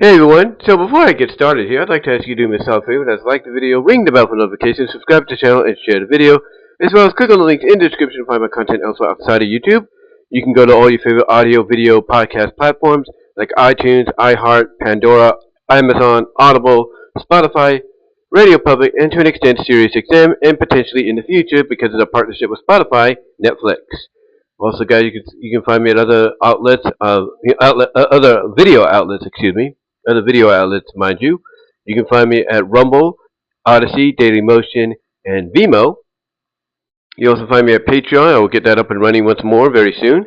Hey everyone, so before I get started here, I'd like to ask you to do me a solid favor. That's like the video, ring the bell for notifications, subscribe to the channel, and share the video. As well as click on the links in the description to find my content elsewhere outside of YouTube. You can go to all your favorite audio, video, podcast platforms like iTunes, iHeart, Pandora, Amazon, Audible, Spotify, Radio Public, and to an extent SiriusXM, and potentially in the future, because of the partnership with Spotify, Netflix. Also, guys, you can find me at other outlets, other video outlets, other video outlets, mind you. You can find me at Rumble, Odyssey, Dailymotion, and VENMO. You also find me at Patreon. I will get that up and running once more very soon.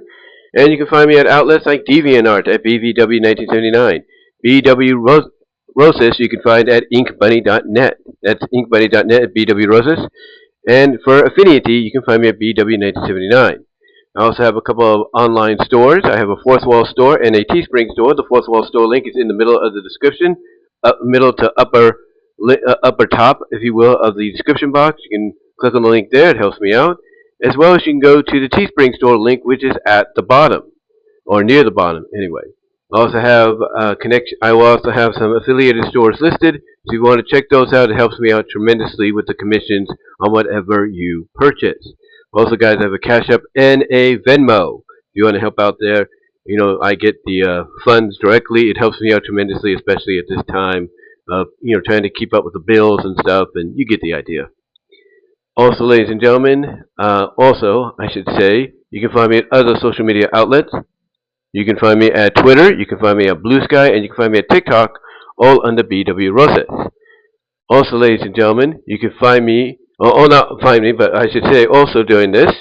And you can find me at outlets like DeviantArt at BVW1979. BW Rosas you can find at inkbunny.net. That's inkbunny.net at BW Rosas. And for Affinity, you can find me at BW1979. I also have a couple of online stores. I have a Fourth Wall store and a Teespring store. The Fourth Wall store link is in the middle of the description, middle to upper top, if you will, of the description box. You can click on the link there. It helps me out. As well as you can go to the Teespring store link, which is at the bottom, or near the bottom, anyway. I also have I will also have some affiliated stores listed. So if you want to check those out, it helps me out tremendously with the commissions on whatever you purchase. Also, guys, I have a Cash App and a Venmo. If you want to help out there, I get the funds directly. It helps me out tremendously, especially at this time of, trying to keep up with the bills and stuff, and you get the idea. Also, ladies and gentlemen, I should say, you can find me at other social media outlets. You can find me at Twitter, you can find me at Blue Sky, and you can find me at TikTok, all under BW Rosas. Also, ladies and gentlemen, you can find me, not find me, but I should say also during this,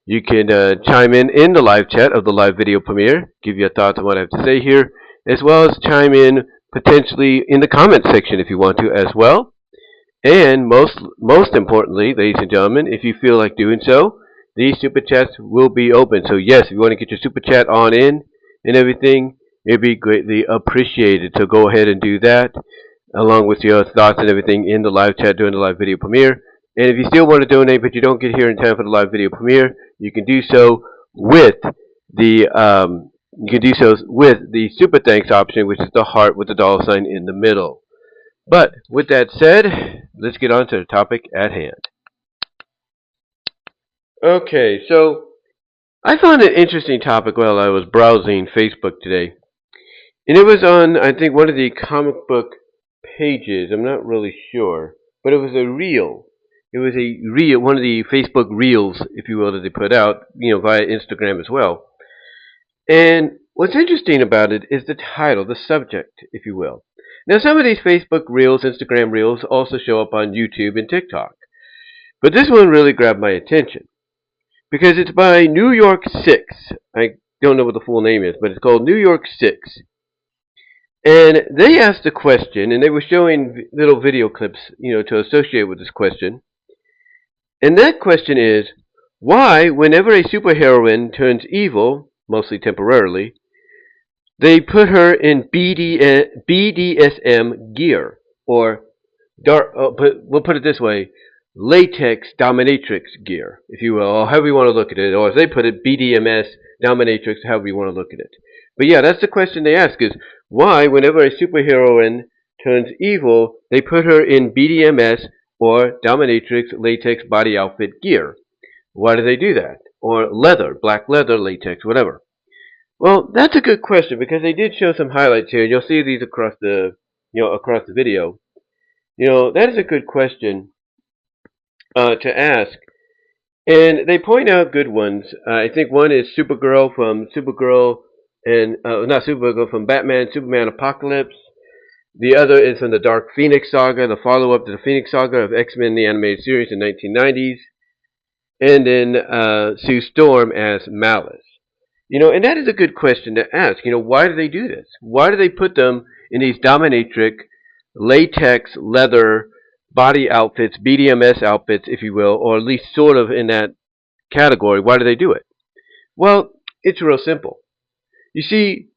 you can chime in the live chat of the live video premiere, give your thoughts on what I have to say here, as well as chime in potentially in the comment section if you want to as well. And most importantly, ladies and gentlemen, if you feel like doing so, these super chats will be open. So yes, if you want to get your super chat on in and everything, it'd be greatly appreciated. So go ahead and do that, along with your thoughts and everything in the live chat during the live video premiere. And if you still want to donate, but you don't get here in time for the live video premiere, you can do so with the super thanks option, which is the heart with the dollar sign in the middle. But with that said, let's get on to the topic at hand. Okay, so I found an interesting topic while I was browsing Facebook today. And it was on, I think, one of the comic book pages. I'm not really sure. But it was a reel. It was a reel, one of the Facebook reels, if you will, that they put out, via Instagram as well. And what's interesting about it is the title, the subject, if you will. Now, some of these Facebook reels, Instagram reels, also show up on YouTube and TikTok. But this one really grabbed my attention, because it's by New York 6. I don't know what the full name is, but it's called New York 6. And they asked a question, and they were showing little video clips, to associate with this question. And that question is, why, whenever a superheroine turns evil, mostly temporarily, they put her in BDSM gear, or we'll put it this way, latex dominatrix gear, if you will, or however you want to look at it, or as they put it, BDMS dominatrix, however you want to look at it. But yeah, that's the question they ask, is why, whenever a superheroine turns evil, they put her in BDMS or dominatrix latex body outfit gear. Why do they do that? Or leather, black leather, latex, whatever. Well, that's a good question, because they did show some highlights here. You'll see these across the, across the video. That is a good question to ask. And they point out good ones. I think one is Supergirl from Batman, Superman Apocalypse. The other is from the Dark Phoenix Saga, the follow-up to the Phoenix Saga of X-Men, the animated series in the 1990s. And then Sue Storm as Malice. And that is a good question to ask. Why do they do this? Why do they put them in these dominatrix, latex, leather, body outfits, BDMS outfits, if you will, or at least sort of in that category? Why do they do it? Well, it's real simple. You see,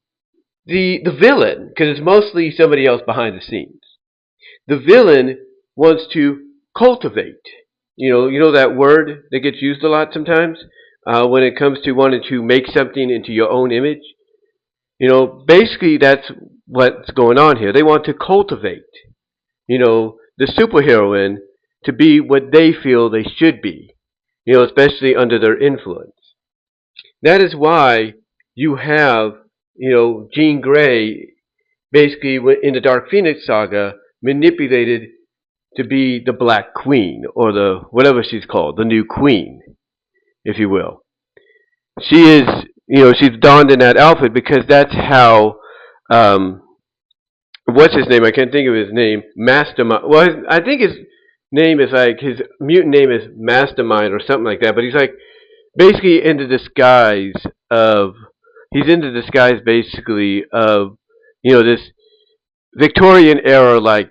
the villain, because it's mostly somebody else behind the scenes, the villain wants to cultivate. You know that word that gets used a lot sometimes? When it comes to wanting to make something into your own image. Basically that's what's going on here. They want to cultivate, the superheroine to be what they feel they should be, especially under their influence. That is why you have, Jean Grey basically in the Dark Phoenix saga manipulated to be the Black Queen, or the whatever she's called, the new queen, if you will. She is, she's donned in that outfit because that's how, what's his name? I can't think of his name. Mastermind. Well, I think his name is like, his mutant name is Mastermind or something like that. But he's like basically in the disguise of, he's in the disguise basically of, this Victorian era like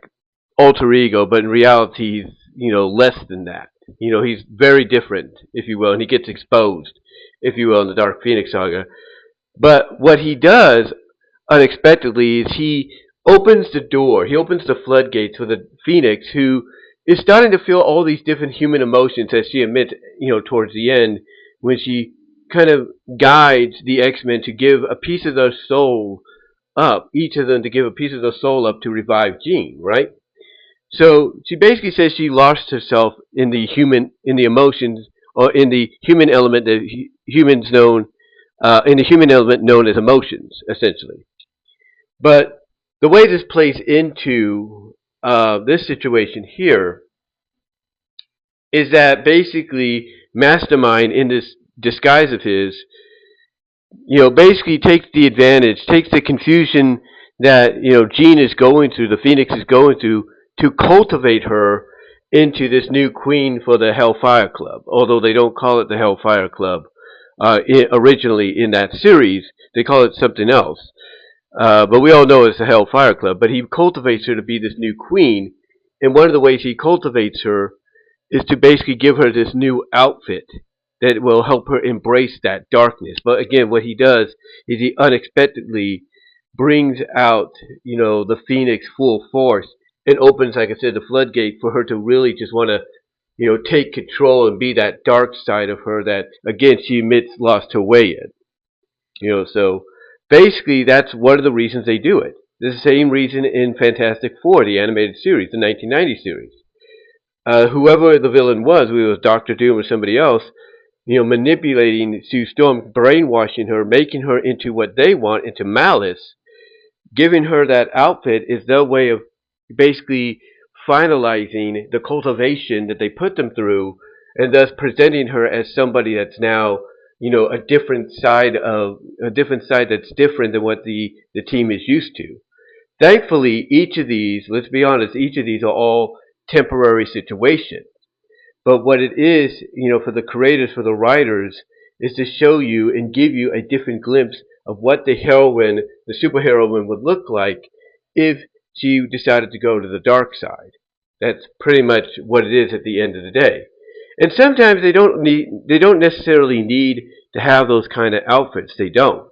alter ego, but in reality he's, less than that. He's very different, if you will, and he gets exposed, if you will, in the Dark Phoenix saga. But what he does unexpectedly is he opens the door, he opens the floodgates for the Phoenix, who is starting to feel all these different human emotions, as she admits, towards the end, when she kind of guides the X-Men to give a piece of their soul up, each of them to give a piece of their soul up to revive Jean, right? So she basically says she lost herself in the emotions, or in the human element that humans known, in the human element known as emotions, essentially. But the way this plays into this situation here is that basically Mastermind, in this disguise of his, basically takes the advantage, takes the confusion that, Jean is going through, the Phoenix is going through, to cultivate her into this new queen for the Hellfire Club. Although they don't call it the Hellfire Club originally in that series, they call it something else. But we all know it's the Hellfire Club. But he cultivates her to be this new queen, and one of the ways he cultivates her is to basically give her this new outfit that will help her embrace that darkness. But again, what he does is he unexpectedly brings out, the Phoenix full force, and opens, like I said, the floodgate for her to really just want to, take control and be that dark side of her that, again, she admits lost her way in. So basically, that's one of the reasons they do it. The same reason in Fantastic Four, the animated series, the 1990 series. Whoever the villain was, whether it was Doctor Doom or somebody else, manipulating Sue Storm, brainwashing her, making her into what they want, into malice, giving her that outfit is their way of basically finalizing the cultivation that they put them through, and thus presenting her as somebody that's now, a different side that's different than what the team is used to. Thankfully, each of these, let's be honest, each of these are all temporary situations. But what it is, for the creators, for the writers, is to show you and give you a different glimpse of what the heroine, the superheroine, would look like if she decided to go to the dark side. That's pretty much what it is at the end of the day. And sometimes they don't necessarily need to have those kind of outfits. They don't.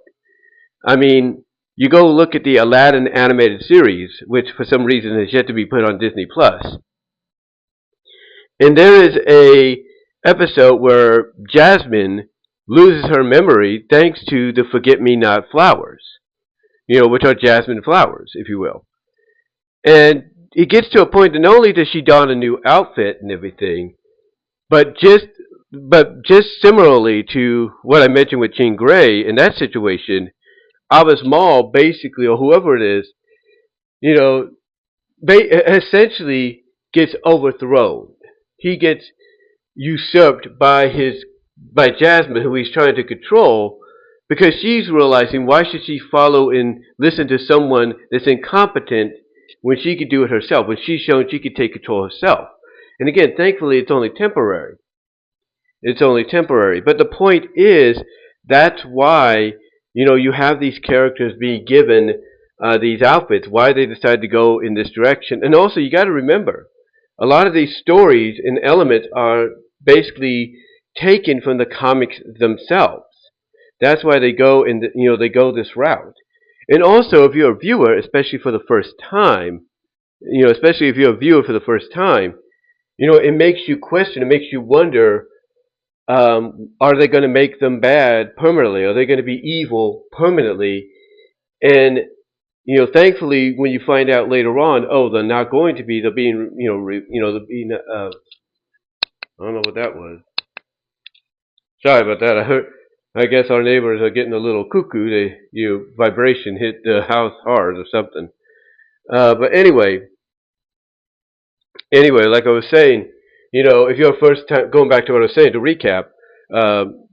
I mean, you go look at the Aladdin animated series, which for some reason has yet to be put on Disney Plus. And there is a episode where Jasmine loses her memory thanks to the forget-me-not flowers, which are jasmine flowers, if you will. And it gets to a point that not only does she don a new outfit and everything, but just similarly to what I mentioned with Jean Grey in that situation, Abbas Maul basically, or whoever it is, essentially gets overthrown. He gets usurped by Jasmine, who he's trying to control, because she's realizing, why should she follow and listen to someone that's incompetent when she could do it herself, when she's shown she could take control herself. And again, thankfully, it's only temporary. It's only temporary. But the point is, that's why, you have these characters being given these outfits, why they decide to go in this direction. And also, you got to remember, a lot of these stories and elements are basically taken from the comics themselves. That's why they go they go this route. And also, if you're a viewer, especially for the first time, it makes you question, it makes you wonder, are they going to make them bad permanently? Are they going to be evil permanently? And, thankfully, when you find out later on, oh, they're not going to be, they're being, they're being, I don't know what that was. Sorry about that. I guess our neighbors are getting a little cuckoo. Vibration hit the house hard or something. But anyway, like I was saying, if you're first time, going back to what I was saying to recap,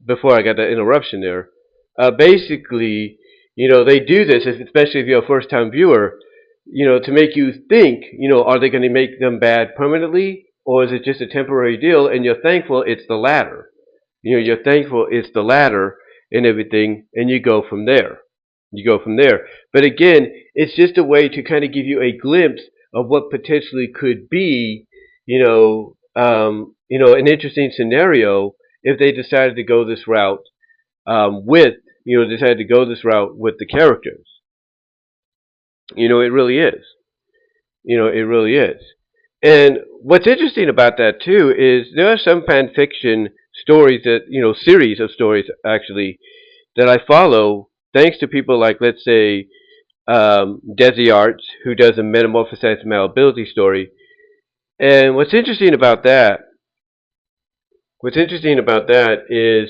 before I got that interruption there, basically, they do this, especially if you're a first time viewer, to make you think, are they going to make them bad permanently, or is it just a temporary deal? And you're thankful it's the latter. You're thankful it's the latter and everything, and you go from there. You go from there. But again, it's just a way to kind of give you a glimpse of what potentially could be, an interesting scenario if they decided to go this route decided to go this route with the characters. It really is. It really is. And what's interesting about that too is there are some fan fiction stories that, series of stories actually that I follow thanks to people like, let's say, Desi Arts, who does a Metamorphosized Malleability story. And what's interesting about that is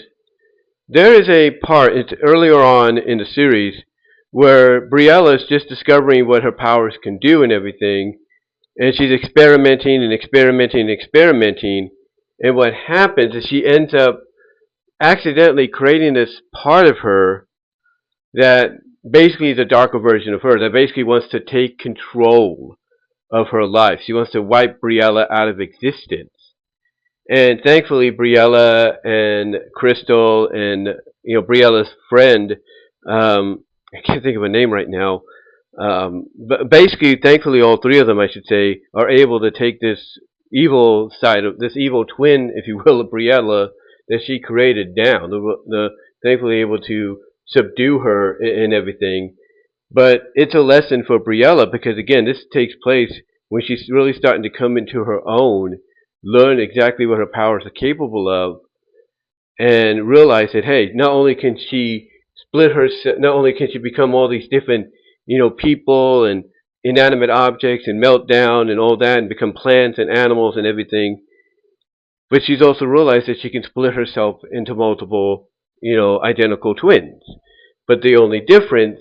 there is a part, it's earlier on in the series, where Briella is just discovering what her powers can do and everything, and she's experimenting and experimenting and experimenting, and what happens is she ends up accidentally creating this part of her that basically is a darker version of her, that basically wants to take control of her life. She wants to wipe Briella out of existence. And thankfully, Briella and Crystal and Briella's friend, I can't think of a name right now, but basically, thankfully, all three of them, I should say, are able to take this evil side of this evil twin, if you will, of Briella that she created down. Thankfully able to subdue her and everything. But it's a lesson for Briella because again, this takes place when she's really starting to come into her own, learn exactly what her powers are capable of, and realize that hey, not only can she not only can she become all these different, people and inanimate objects and melt down and all that and become plants and animals and everything, but she's also realized that she can split herself into multiple, identical twins. But the only difference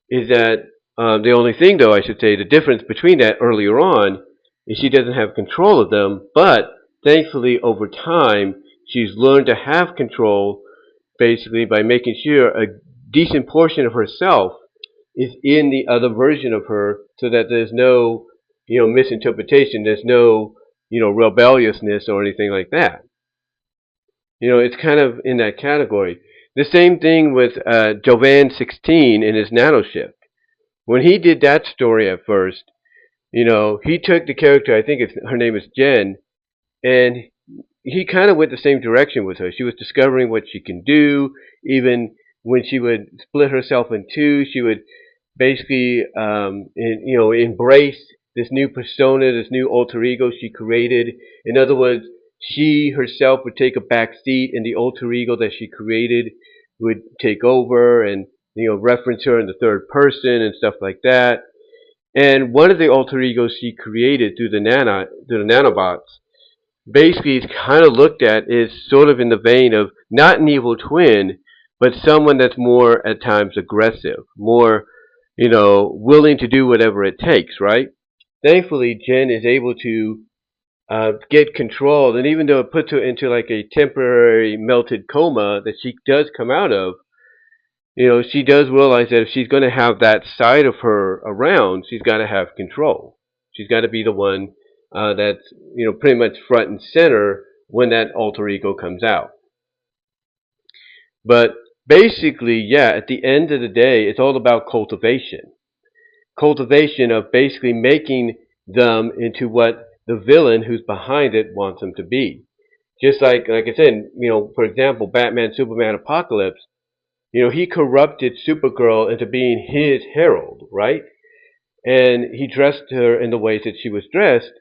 is that the only thing, though, I should say, the difference between that earlier on is she doesn't have control of them, but thankfully over time she's learned to have control basically by making sure a decent portion of herself is in the other version of her so that there's no, misinterpretation, there's no, rebelliousness or anything like that. It's kind of in that category. The same thing with Jovan 16 in his nanoshift. When he did that story at first, he took the character, I think her name is Jen, and he kind of went the same direction with her. She was discovering what she can do. Even when she would split herself in two, she would basically, embrace this new persona, this new alter ego she created. In other words, she herself would take a back seat, and the alter ego that she created would take over and reference her in the third person and stuff like that. And one of the alter egos she created through the nanobots basically is kind of looked at as sort of in the vein of not an evil twin, but someone that's more at times aggressive, more willing to do whatever it takes, right? Thankfully, Jen is able to get control, and even though it puts her into like a temporary melted coma that she does come out of, she does realize that if she's going to have that side of her around, she's got to have control. She's got to be the one that's pretty much front and center when that alter ego comes out. But basically, yeah, at the end of the day, it's all about cultivation. Cultivation of basically making them into what the villain who's behind it wants them to be. Just like I said, for example, Batman, Superman, Apocalypse, he corrupted Supergirl into being his herald, right? And he dressed her in the ways that she was dressed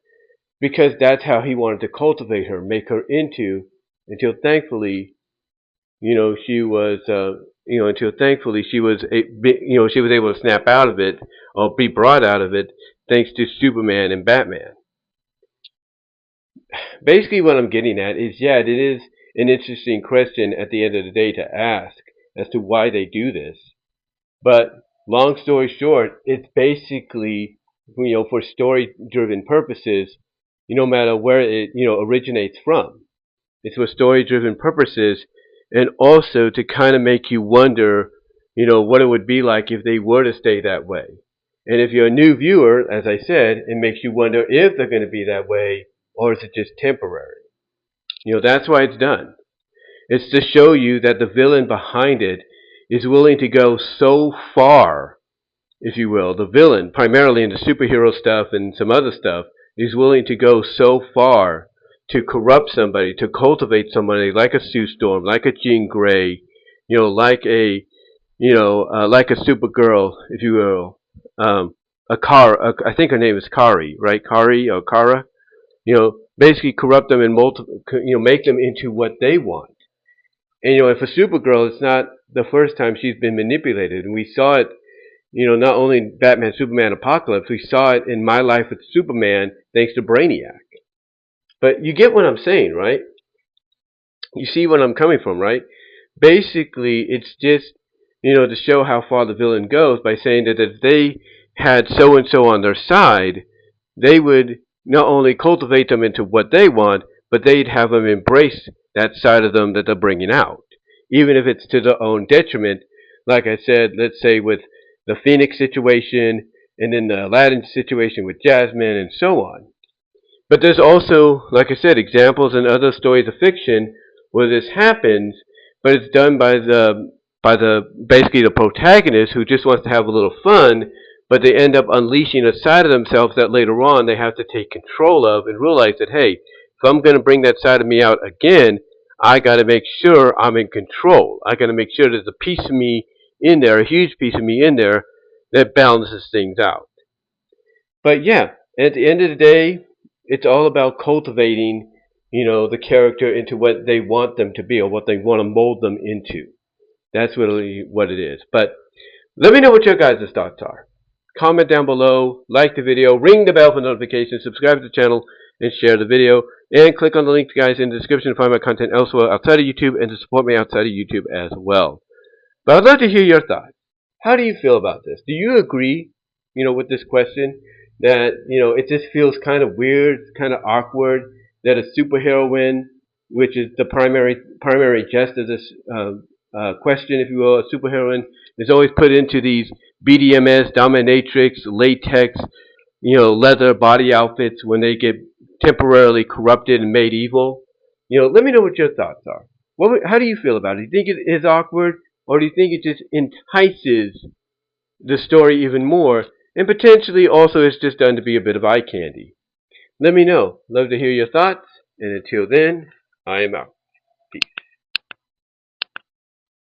because that's how he wanted to cultivate her, make her into, until thankfully, she was, until thankfully she was, she was able to snap out of it or be brought out of it thanks to Superman and Batman. Basically, what I'm getting at is, yeah, it is an interesting question at the end of the day to ask as to why they do this. But long story short, it's basically, for story-driven purposes, no matter where it, originates from. It's for story-driven purposes, and also to kind of make you wonder, what it would be like if they were to stay that way. And if you're a new viewer, as I said, it makes you wonder if they're going to be that way, or is it just temporary? That's why it's done. It's to show you that the villain behind it is willing to go so far, if you will. The villain, primarily in the superhero stuff and some other stuff, is willing to go so far to corrupt somebody, to cultivate somebody like a Sue Storm, like a Jean Grey, like a, like a Supergirl, if you will, I think her name is Kari, right? Kari or Kara, basically corrupt them and make them into what they want. And if a Supergirl, it's not the first time she's been manipulated, and we saw it, not only in Batman, Superman, Apocalypse, we saw it in My Life with Superman, thanks to Brainiac. But you get what I'm saying, right? You see what I'm coming from, right? Basically, it's just, to show how far the villain goes by saying that if they had so-and-so on their side, they would not only cultivate them into what they want, but they'd have them embrace that side of them that they're bringing out, even if it's to their own detriment. Like I said, let's say with the Phoenix situation, and then the Aladdin situation with Jasmine, and so on. But there's also, like I said, examples in other stories of fiction where this happens, but it's done by the basically the protagonist who just wants to have a little fun, but they end up unleashing a side of themselves that later on they have to take control of and realize that, hey, if I'm going to bring that side of me out again, I got to make sure I'm in control. I got to make sure there's a piece of me in there, a huge piece of me in there, that balances things out. But yeah, at the end of the day, it's all about cultivating, the character into what they want them to be or what they want to mold them into. That's really what it is. But let me know what your guys' thoughts are. Comment down below, like the video, ring the bell for notifications, subscribe to the channel, and share the video. And click on the links, guys, in the description to find my content elsewhere outside of YouTube and to support me outside of YouTube as well. But I'd love to hear your thoughts. How do you feel about this? Do you agree, with this question? That, it just feels kind of weird, kind of awkward that a superheroine, which is the primary gist of this question, if you will, a superheroine, is always put into these BDMS, dominatrix, latex, leather body outfits when they get temporarily corrupted and made evil. Let me know what your thoughts are. How do you feel about it? Do you think it is awkward, or do you think it just entices the story even more, and potentially also it's just done to be a bit of eye candy? Let me know. Love to hear your thoughts, and until then, I am out. Peace.